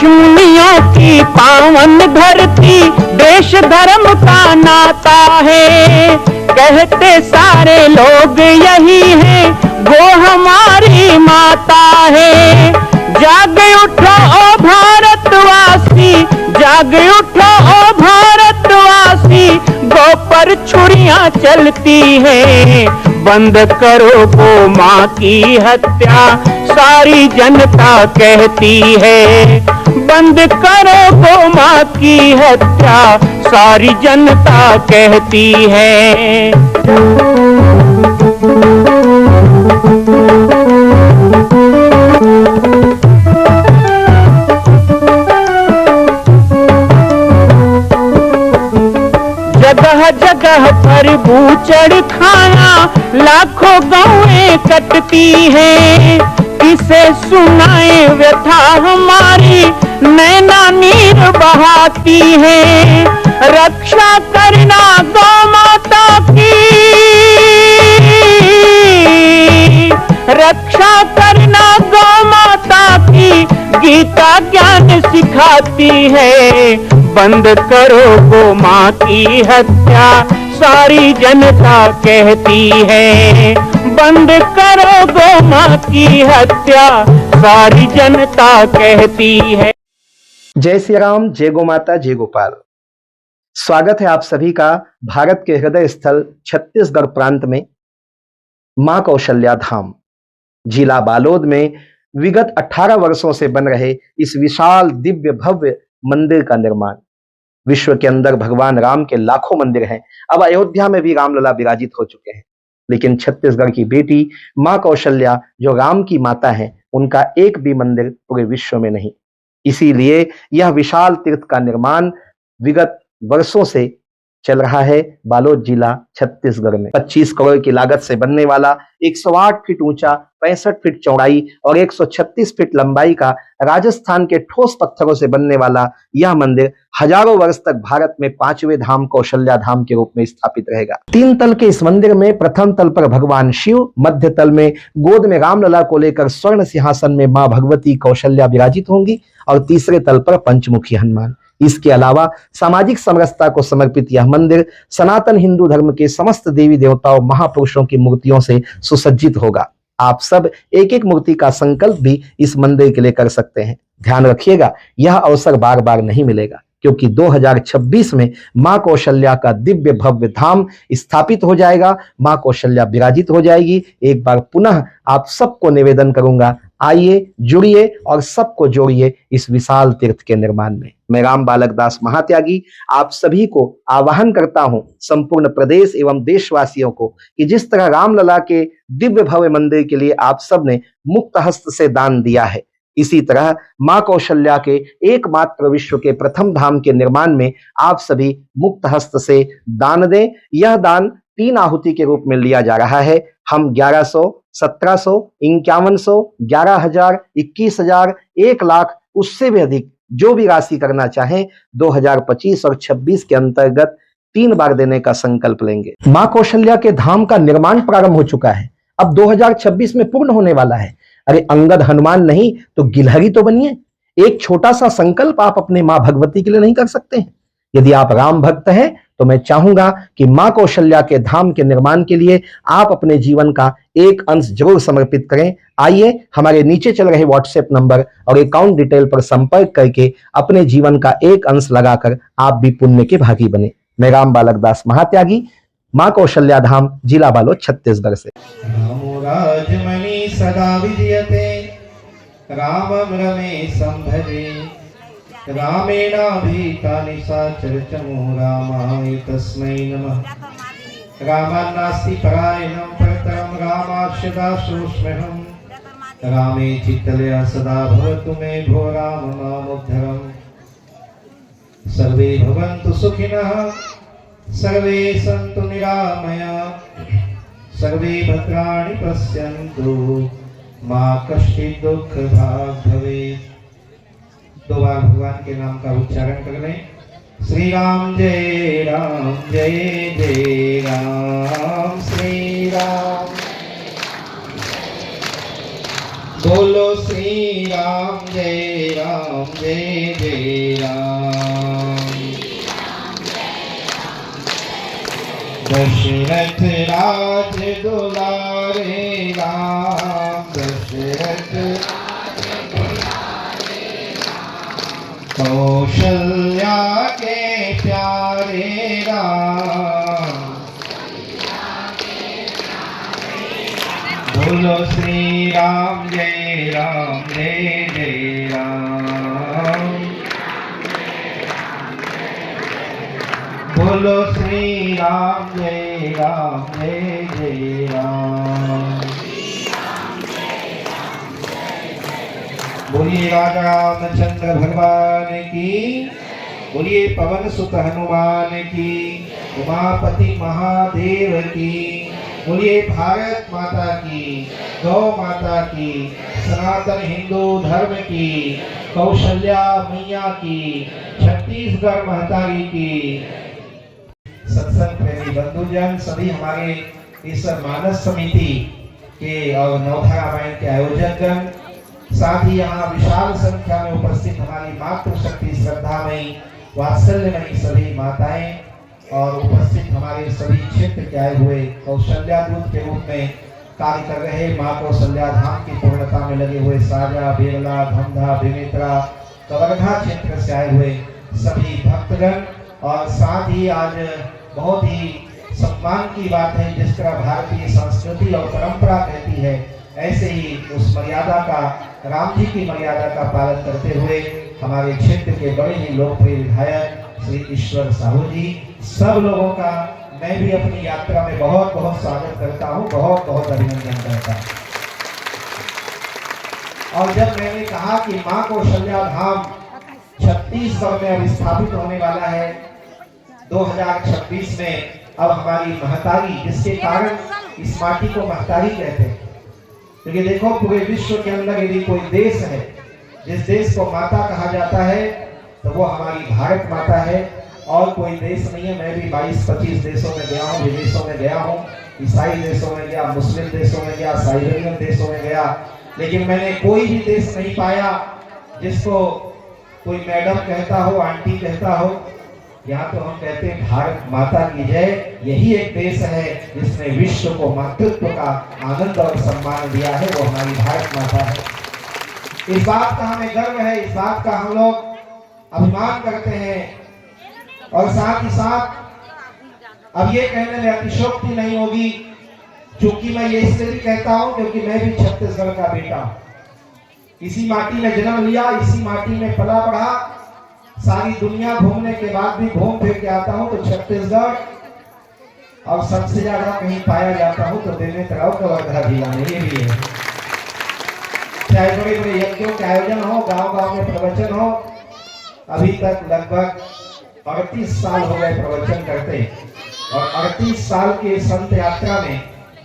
ऋषिमुनियों की पावन धरती, देश धर्म का नाता है। कहते सारे लोग यही है, वो हमारी माता है। जाग उठो ओ भारतवासी, जाग उठो ओ भारतवासी, गौ पर छुरियां चलती हैं। बंद करो गौ माँ की हत्या, सारी जनता कहती है। बंद करो गौ माँ की हत्या, सारी जनता कहती है। जगह जगह पर बूचड़ खाना, लाखों गौएं कटती हैं। किसे सुनाए व्यथा हमारी, नैना नीर बहाती है। रक्षा करना गौ माता की, रक्षा करना गौ माता की, गीता ज्ञान सिखाती है। बंद करो गौ माँ की हत्या, सारी जनता कहती है। बंद करो गौ माँ की हत्या, सारी जनता कहती है। जय श्री राम, जय गौ माता, जय गोपाल। स्वागत है आप सभी का भारत के हृदय स्थल छत्तीसगढ़ प्रांत में मां कौशल्या धाम जिला बालोद में विगत 18 वर्षों से बन रहे इस विशाल दिव्य भव्य मंदिर का निर्माण। विश्व के अंदर भगवान राम के लाखों मंदिर हैं। अब अयोध्या में भी रामलला विराजित हो चुके हैं, लेकिन छत्तीसगढ़ की बेटी मां कौशल्या जो राम की माता है, उनका एक भी मंदिर पूरे विश्व में नहीं। इसीलिए यह विशाल तीर्थ का निर्माण विगत वर्षों से चल रहा है बालोद जिला छत्तीसगढ़ में। 25 करोड़ की लागत से बनने वाला 108 फीट ऊंचा, 65 फीट चौड़ाई और 136 फीट लंबाई का राजस्थान के ठोस पत्थरों से बनने वाला यह मंदिर हजारों वर्ष तक भारत में 5वें धाम कौशल्या धाम के रूप में स्थापित रहेगा। 3 तल के इस मंदिर में प्रथम तल पर भगवान शिव, मध्य तल में गोद में रामलला को लेकर स्वर्ण सिंहासन में मां भगवती कौशल्या विराजित होंगी और तीसरे तल पर पंचमुखी हनुमान। इसके अलावा सामाजिक समरसता को समर्पित यह मंदिर सनातन हिंदू धर्म के समस्त देवी देवताओं महापुरुषों की मूर्तियों से सुसज्जित होगा। आप सब एक एक मूर्ति का संकल्प भी इस मंदिर के लिए कर सकते हैं। ध्यान रखिएगा, यह अवसर बार बार नहीं मिलेगा, क्योंकि 2026 में मां कौशल्या का दिव्य भव्य धाम स्थापित हो जाएगा। मां कौशल्या विराजित हो जाएगी। एक बार पुनः आप सबको निवेदन करूंगा, आइए, जुड़िए और सबको जोड़िए इस विशाल तीर्थ के निर्माण में। मैं राम बालक दास महात्यागी आप सभी को आह्वान करता हूं, संपूर्ण प्रदेश एवं देशवासियों को, कि जिस तरह रामलला के दिव्य भव्य मंदिर के लिए आप सब ने मुक्त हस्त से दान दिया है, इसी तरह मां कौशल्या के एकमात्र विश्व के प्रथम धाम के निर्माण में आप सभी मुक्त हस्त से दान दें। यह दान 3 आहुति के रूप में लिया जा रहा है। हम 1100, 1700, 5100, 11,000, 21,000, 1 लाख, उससे भी अधिक जो भी राशि करना चाहें 2025 और 26 के अंतर्गत 3 बार देने का संकल्प लेंगे। मां कौशल्या के धाम का निर्माण प्रारंभ हो चुका है, अब 2026 में पूर्ण होने वाला है। अरे अंगद हनुमान नहीं तो गिलहरी तो बनिए। एक छोटा सा संकल्प आप अपने मां भगवती के लिए नहीं कर सकते हैं? यदि आप राम भक्त हैं तो मैं चाहूंगा कि मां कौशल्या के धाम के निर्माण के लिए आप अपने जीवन का एक अंश जरूर समर्पित करें। आइए, हमारे नीचे चल रहे व्हाट्सएप नंबर और अकाउंट डिटेल पर संपर्क करके अपने जीवन का एक अंश लगाकर आप भी पुण्य के भागी बने। मैं राम बालक दास महात्यागी, मां कौशल्या धाम, जिला बालोद, छत्तीसगढ़ से। रामराजमणि सदा विजयते, रामं रमेशं भजे, रामेणाभीतानि साचरचमो रामाय तस्मै नमः। रामान्नास्ति परायणं परतरं रामार्षदासोऽस्म्यहम्। रामे चित्तलया सदा भवतु मे भो राम मामुद्धरम्। सर्वे भवन्तु सुखिनः, सर्वे सन्तु निरामया, सर्वे भद्राणि पश्यन्तु, मा कश्चित् दुःखभाग् भवेत्। 2 बार भगवान के नाम का उच्चारण कर लें। श्री राम जय राम, जय जय राम, श्री राम बोलो श्री राम जय जय राम। दशरथ राज दुलारे राम, दशरथ कौशल्या के प्यारे राम। बोलो श्री राम जय जय राम। बोलो श्री राम जय जय राम। बोलिए राजा रामचंद्र भगवान की, बोलिए पवन सुत हनुमान की, उमापति महादेव की, बोलिए भारत माता की, गौ माता की, सनातन हिंदू धर्म की, कौशल्या मैया की, छत्तीसगढ़ महतारी की। सत्संग प्रेमी बंधुजन, सभी हमारे इस मानस समिति के और नवधा रामायण के आयोजकगण, साथ ही यहाँ विशाल संख्या में उपस्थित हमारी मातृशक्ति श्रद्धामयी वात्सल्यमयी सभी माताएं और उपस्थित हमारे सभी क्षेत्र के आए हुए कौशल्या दूत के रूप में कार्य कर रहे माँ कौशल्या धाम की पूर्णता में लगे हुए साजा, बेरला, धमधा, बेमेतरा, कवर्धा क्षेत्र से आए हुए सभी भक्तगण, और साथ ही आज बहुत ही सम्मान की बात है, जिस तरह भारतीय संस्कृति और परंपरा कहती है, ऐसे ही उस मर्यादा का, राम जी की मर्यादा का पालन करते हुए हमारे क्षेत्र के बड़े ही लोकप्रिय विधायक श्री ईश्वर साहू जी, सब लोगों का मैं भी अपनी यात्रा में बहुत बहुत स्वागत करता हूँ, बहुत बहुत अभिनंदन करता हूँ। और जब मैंने कहा कि माँ कौशल्या धाम छत्तीसगढ़ में अब स्थापित होने वाला है 2026 में, अब हमारी महतारी, जिसके कारण इस माटी को महतारी कहते हैं, क्योंकि देखो पूरे विश्व के अंदर यदि कोई देश है जिस देश को माता कहा जाता है तो वो हमारी भारत माता है, और कोई देश नहीं है। मैं भी 22-25 देशों में गया हूँ, विदेशों में गया हूँ, ईसाई देशों में गया, मुस्लिम देशों में गया, साइबेरियन देशों में गया, लेकिन मैंने कोई भी देश नहीं पाया जिसको कोई मैडम कहता हो, आंटी कहता हो। यहाँ तो हम कहते हैं भारत माता की जय। यही एक देश है जिसने विश्व को मातृत्व का आनंद और सम्मान दिया है, वो हमारी भारत माता है। इस बात का हमें गर्व है, इस बात का हम लोग अभिमान करते हैं, और साथ ही साथ अब ये कहने में अतिशयोक्ति नहीं होगी, क्योंकि मैं ये इसलिए भी कहता हूँ क्योंकि मैं भी छत्तीसगढ़ का बेटा हूँ। इसी माटी में जन्म लिया, इसी माटी में पला बढ़ा, सारी दुनिया घूमने के बाद भी घूम फिर के आता हूँ तो छत्तीसगढ़, और सबसे ज्यादा कहीं पाया जाता हूँ तो बेमेतरा कवर्धा जिला में, ये भी है। चाहे बड़े बड़े यज्ञों के आयोजन हो, गांव गांव में प्रवचन हो, अभी तक लगभग 38 साल हो गए प्रवचन करते, और 38 साल के संत यात्रा में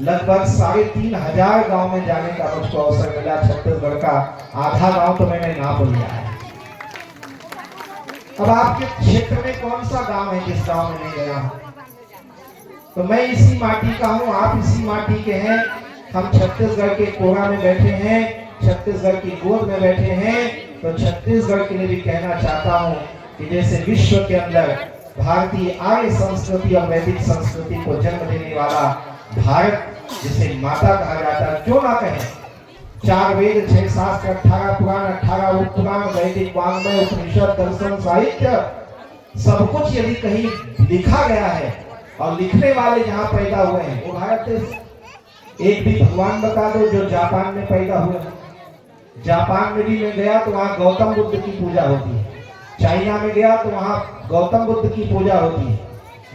लगभग 3500 गांव में जाने का मुझको अवसर मिला। छत्तीसगढ़ का आधा गांव तो मैंने नाप लिया है। अब आपके क्षेत्र में कौन सा गांव है जिस गांव में नहीं गया हूं? तो मैं इसी माटी का हूं, आप इसी माटी के हैं। हम छत्तीसगढ़ के कोरा में बैठे हैं, छत्तीसगढ़ की गोद में बैठे हैं, तो छत्तीसगढ़ के लिए भी कहना चाहता हूं कि जैसे विश्व के अंदर भारतीय आर्य संस्कृति और वैदिक संस्कृति को जन्म देने वाला भारत, जिसे माता कहा जाता है, क्यों ना कहें। 4 वेद, 6 शास्त्र, 18 पुराण, 18 उपपुराण, वैदिक वाङ्मय, उपनिषद, दर्शन, साहित्य, सब कुछ यदि कहीं लिखा गया है और लिखने वाले जहाँ पैदा हुए हैं वो भारत देश। एक भी भगवान बता दो जो जापान में पैदा हुए हैं। जापान में भी मैं गया तो वहाँ गौतम बुद्ध की पूजा होती है। चाइना में गया तो वहाँ गौतम बुद्ध की पूजा होती है।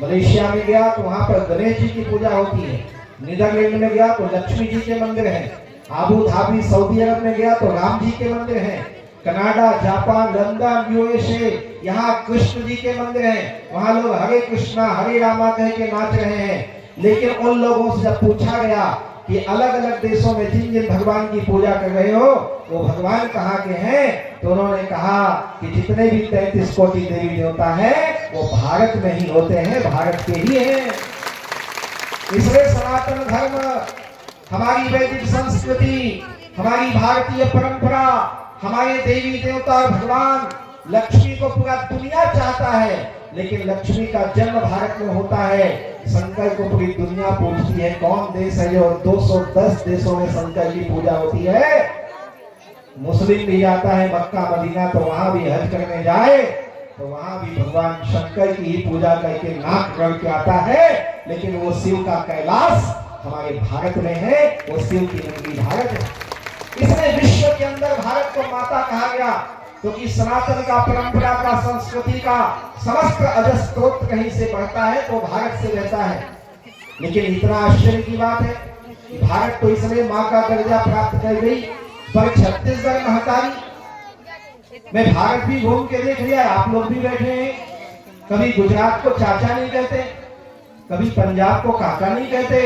मलेशिया में गया तो वहाँ पर गणेश जी की पूजा होती है। नीदरलैंड में गया तो लक्ष्मी जी के मंदिर हैं। आबू धाबी सऊदी अरब में गया तो राम जी के मंदिर हैं। कनाडा, जापान, लंदन, यूएसए, यहाँ कृष्ण जी के मंदिर हैं। वहाँ लोग हरे कृष्णा हरे रामा कह के नाच रहे हैं। लेकिन उन लोगों से जब पूछा गया कि अलग अलग देशों में जिन जिन भगवान की पूजा कर रहे हो वो भगवान कहाँ के हैं, तो उन्होंने कहा कि जितने भी 33 कोटि देवी देवता हैं वो भारत में ही होते हैं, भारत के ही हैं। इसलिए सनातन धर्म, हमारी वैदिक संस्कृति, हमारी भारतीय परंपरा, हमारे देवी देवता और भगवान लक्ष्मी को पूरा दुनिया चाहता है, लेकिन लक्ष्मी का जन्म भारत में होता है। शंकर को पूरी दुनिया पूजती है। कौन देश है जो 210 देशों में शंकर की पूजा होती है? मुस्लिम भी जाता है मक्का मदीना, तो वहां भी हज करने जाए तो वहां भी भगवान शंकर की ही पूजा करके नाक रड़ के आता है। लेकिन वो शिव का कैलाश हमारे भारत में है, वो शिव की नगरी भारत है। इसलिए विश्व के अंदर भारत को माता कहा गया, क्योंकि सनातन का, परंपरा का, संस्कृति का समस्त अजस्त्रोत कहीं से बढ़ता है तो भारत से रहता है। लेकिन इतना आश्चर्य की बात है कि भारत तो इसलिए माँ का दर्जा प्राप्त कर गई, पर छत्तीसगढ़ महतारी, मैं भारत भी घूम के देख लिया, आप लोग भी बैठे हैं, कभी गुजरात को चाचा नहीं कहते, कभी पंजाब को काका नहीं कहते,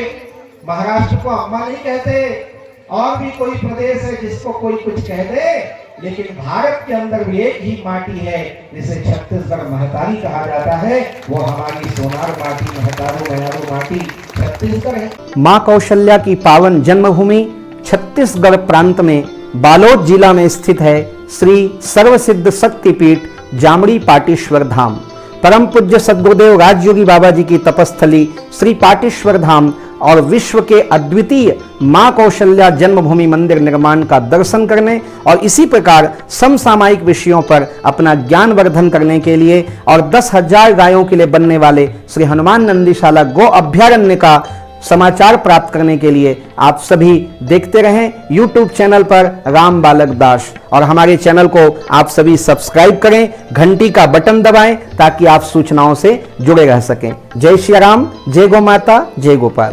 महाराष्ट्र को अम्मा नहीं कहते, और भी कोई प्रदेश है जिसको कोई कुछ कह दे, लेकिन भारत के अंदर भी एक ही माटी है जिसे छत्तीसगढ़ महतारी कहा जाता है। वो हमारी सोनार माटी, महतारू मयारू माटी छत्तीसगढ़ है। मां कौशल्या की पावन जन्मभूमि छत्तीसगढ़ प्रांत में बालोद जिला में स्थित है श्री सर्वसिद्ध शक्तिपीठ जामड़ी पाटेश्वर धाम। परम पूज्य सद्गुरुदेव राजयोगी बाबा जी की तपस्थली श्री पाटेश्वर धाम और विश्व के अद्वितीय मां कौशल्या जन्मभूमि मंदिर निर्माण का दर्शन करने और इसी प्रकार समसामयिक विषयों पर अपना ज्ञान वर्धन करने के लिए और 10,000 गायों के लिए बनने वाले श्री हनुमान नंदीशाला गो अभ्यारण्य का समाचार प्राप्त करने के लिए आप सभी देखते रहें YouTube चैनल पर राम बालक दास, और हमारे चैनल को आप सभी सब्सक्राइब करें, घंटी का बटन दबाएं ताकि आप सूचनाओं से जुड़े रह सकें। जय श्री राम, जय गौ माता, जय गोपाल।